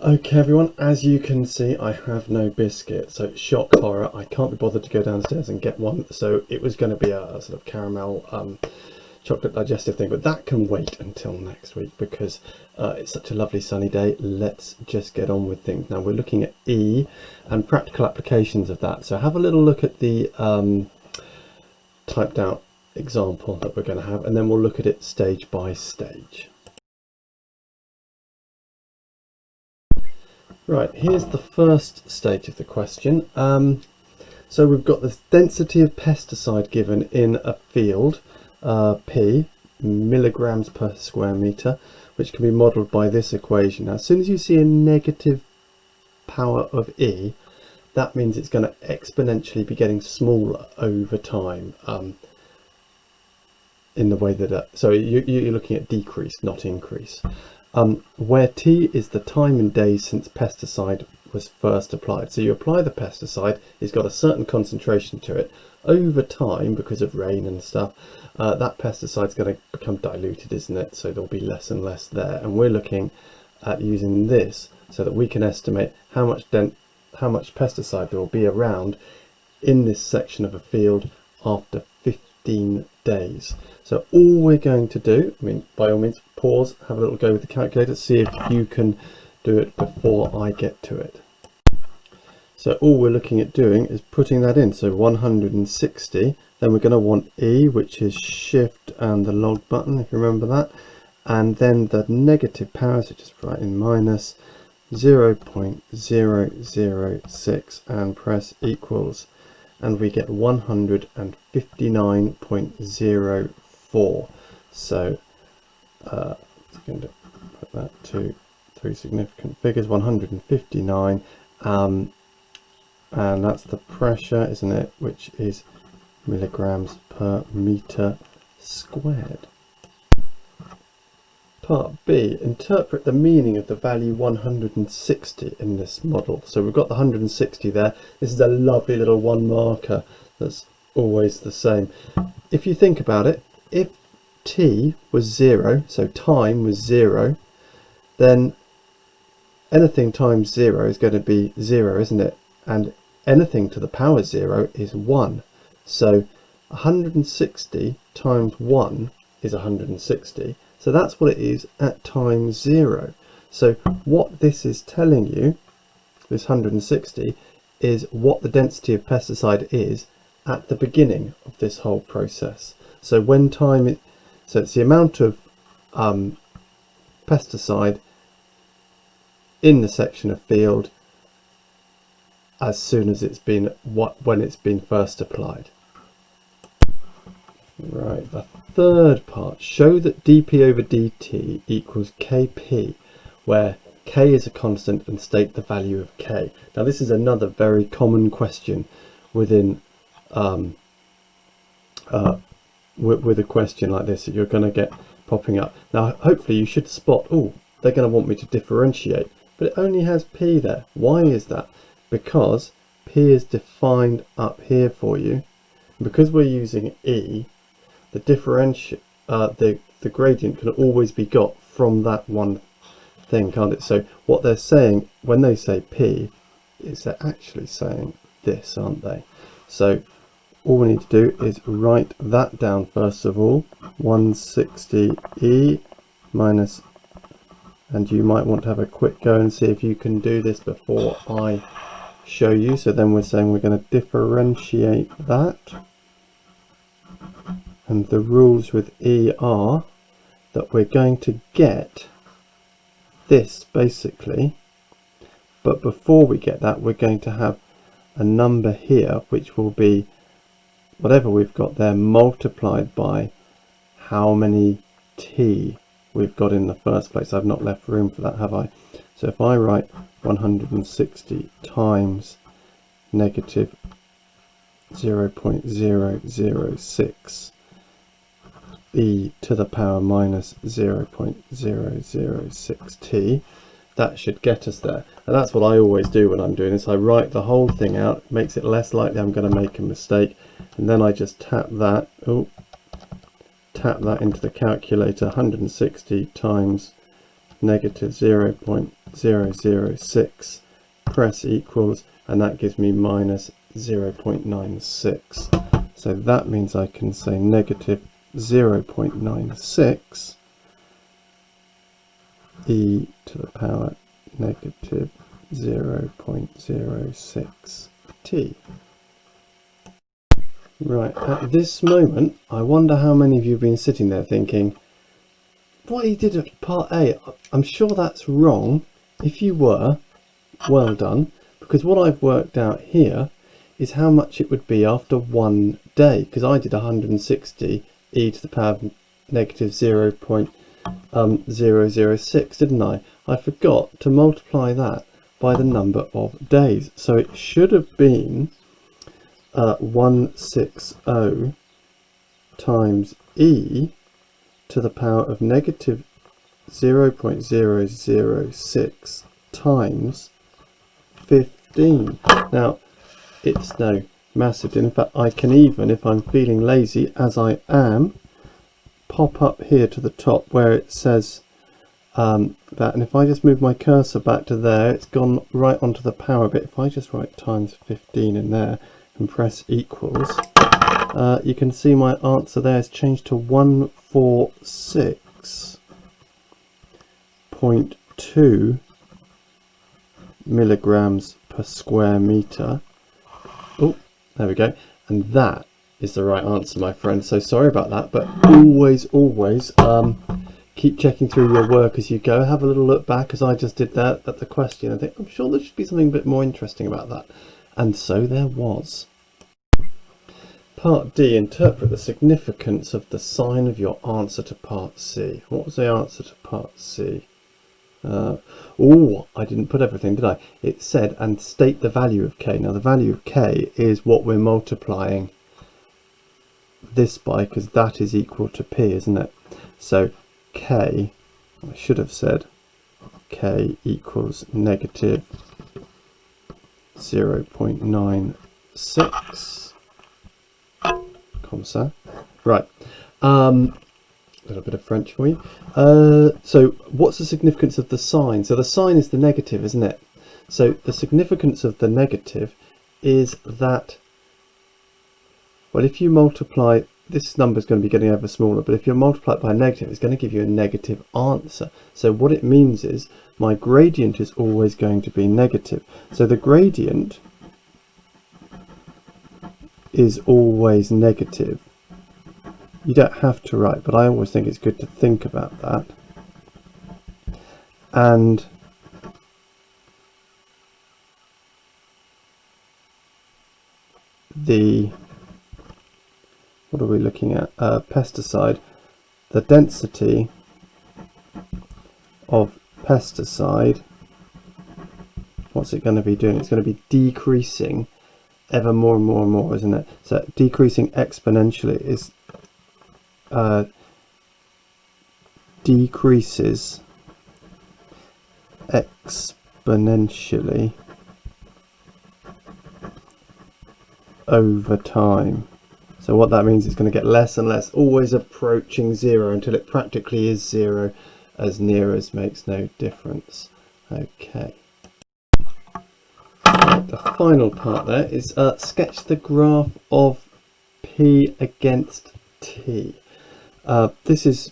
Okay everyone, as you can see I have no biscuit, so shock horror, I can't be bothered to go downstairs and get one. So it was going to be a sort of caramel chocolate digestive thing, but that can wait until next week because it's such a lovely sunny day. Let's just get on with things. Now we're looking at E and practical applications of that, so have a little look at the typed out example that we're going to have, and then we'll look at it stage by stage. Right, here's the first stage of the question. So we've got the density of pesticide given in a field, P, milligrams per square meter, which can be modelled by this equation. Now, as soon as you see a negative power of E, that means it's going to exponentially be getting smaller over time in the way that, so you're looking at decrease, not increase. Where T is the time in days since pesticide was first applied. So you apply the pesticide, it's got a certain concentration to it. Over time, because of rain and stuff, that pesticide's going to become diluted, isn't it? So there'll be less and less there. And we're looking at using this so that we can estimate how much pesticide there will be around in this section of a field after 15 days. So all we're going to do, I mean, by all means, pause, have a little go with the calculator, see if you can do it before I get to it. So all we're looking at doing is putting that in. So 160, then we're going to want E, which is shift and the log button, if you remember that. And then the negative power, so just write in minus 0.006 and press equals. And we get 159.04. So I'm going to put that to three significant figures, 159, and that's the pressure, isn't it, which is milligrams per meter squared. Part B, interpret the meaning of the value 160 in this model. So we've got the 160 there. This is a lovely little one marker that's always the same. If you think about it, if T was 0, so time was 0, then anything times 0 is going to be 0, isn't it? And anything to the power 0 is 1. So 160 times 1 is 160. So that's what it is at time 0. So what this is telling you, this 160, is what the density of pesticide is at the beginning of this whole process. So when time, so it's the amount of pesticide in the section of field as soon as it's been, when it's been first applied. Right, the third part, show that dP over dt equals Kp, where K is a constant, and state the value of K. Now this is another very common question within with a question like this that you're going to get popping up. Now hopefully you should spot, oh, they're going to want me to differentiate, but it only has P there. Why is that? Because P is defined up here for you. Because we're using E, the differential, the gradient can always be got from that one thing, can't it? So what they're saying when they say P is they're actually saying this, aren't they? So all we need to do is write that down first of all, 160E minus, and you might want to have a quick go and see if you can do this before I show you. So then we're saying we're going to differentiate that. And the rules with E are that we're going to get this basically, but before we get that we're going to have a number here which will be whatever we've got there multiplied by how many T we've got in the first place. I've not left room for that, have I? So if I write 160 times negative 0.006 e to the power minus 0.006t, that should get us there. And that's what I always do when I'm doing this. I write the whole thing out, makes it less likely I'm going to make a mistake, and then I just tap that into the calculator. 160 times negative 0.006 0.006, press equals, and that gives me minus 0.96. So that means I can say negative 0.96 e to the power negative 0.06 t. Right, at this moment, I wonder how many of you have been sitting there thinking, what he did at part A, I'm sure that's wrong. If you were, well done, because what I've worked out here is how much it would be after 1 day, because I did 160 e to the power of negative 0.006, didn't I? I forgot to multiply that by the number of days, so it should have been 160 times e to the power of negative 0.006 times 15. Now, it's no massive. In fact, I can even, if I'm feeling lazy, as I am, pop up here to the top where it says that, and if I just move my cursor back to there, it's gone right onto the power bit. If I just write times 15 in there and press equals, you can see my answer there has changed to 146.2 milligrams per square meter. Oh, there we go. And that is the right answer, my friend. So sorry about that, but always keep checking through your work as you go. Have a little look back, as I just did that at the question. I think, I'm sure there should be something a bit more interesting about that. And so there was. Part D, interpret the significance of the sign of your answer to part C. What was the answer to part C? Oh, I didn't put everything, did I? It said, and state the value of k. Now the value of k is what we're multiplying this by, because that is equal to p, isn't it? So k, I should have said k equals negative 0.96. Comme ça. Right. A little bit of French for you. So what's the significance of the sign? So the sign is the negative, isn't it? So the significance of the negative is that, well, if you multiply, this number is going to be getting ever smaller, but if you multiply it by a negative, it's going to give you a negative answer. So what it means is my gradient is always going to be negative. So the gradient is always negative. You don't have to write, but I always think it's good to think about that. And the, what are we looking at? Pesticide. The density of pesticide, what's it going to be doing? It's going to be decreasing ever more and more and more, isn't it? So decreasing exponentially is decreases exponentially over time. So what that means is going to get less and less, always approaching zero until it practically is zero, as near as makes no difference. Okay. The final part there is sketch the graph of P against T. This is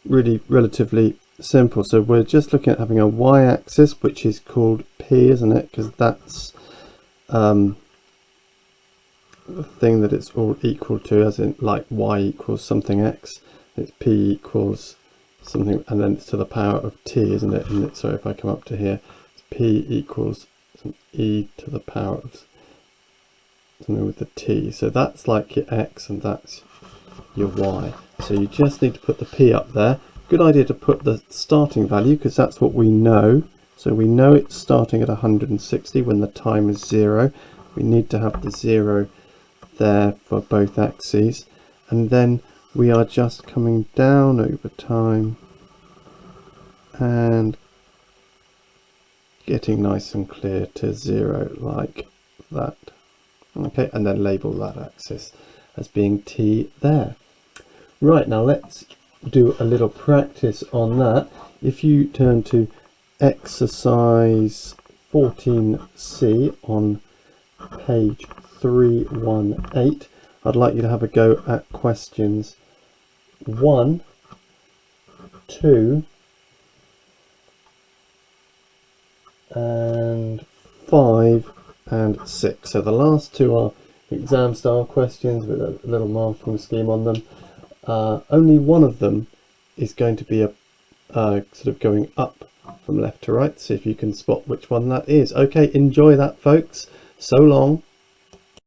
really relatively simple. So we're just looking at having a y-axis, which is called P, isn't it? Because that's the thing that it's all equal to, as in like y equals something x. It's P equals something, and then it's to the power of T, isn't it? And so if I come up to here, it's P equals e to the power of something with the t. So that's like your x and that's your y. So you just need to put the p up there. Good idea to put the starting value, because that's what we know. So we know it's starting at 160 when the time is 0. We need to have the 0 there for both axes, and then we are just coming down over time and getting nice and clear to 0 like that. Okay, and then label that axis as being t there. Right, now let's do a little practice on that. If you turn to exercise 14C on page 318. I'd like you to have a go at questions 1, 2 and 5 and 6. So the last two are exam style questions with a little marking scheme on them. Only one of them is going to be a sort of going up from left to right. See if you can spot which one that is. Okay, enjoy that, folks. So long.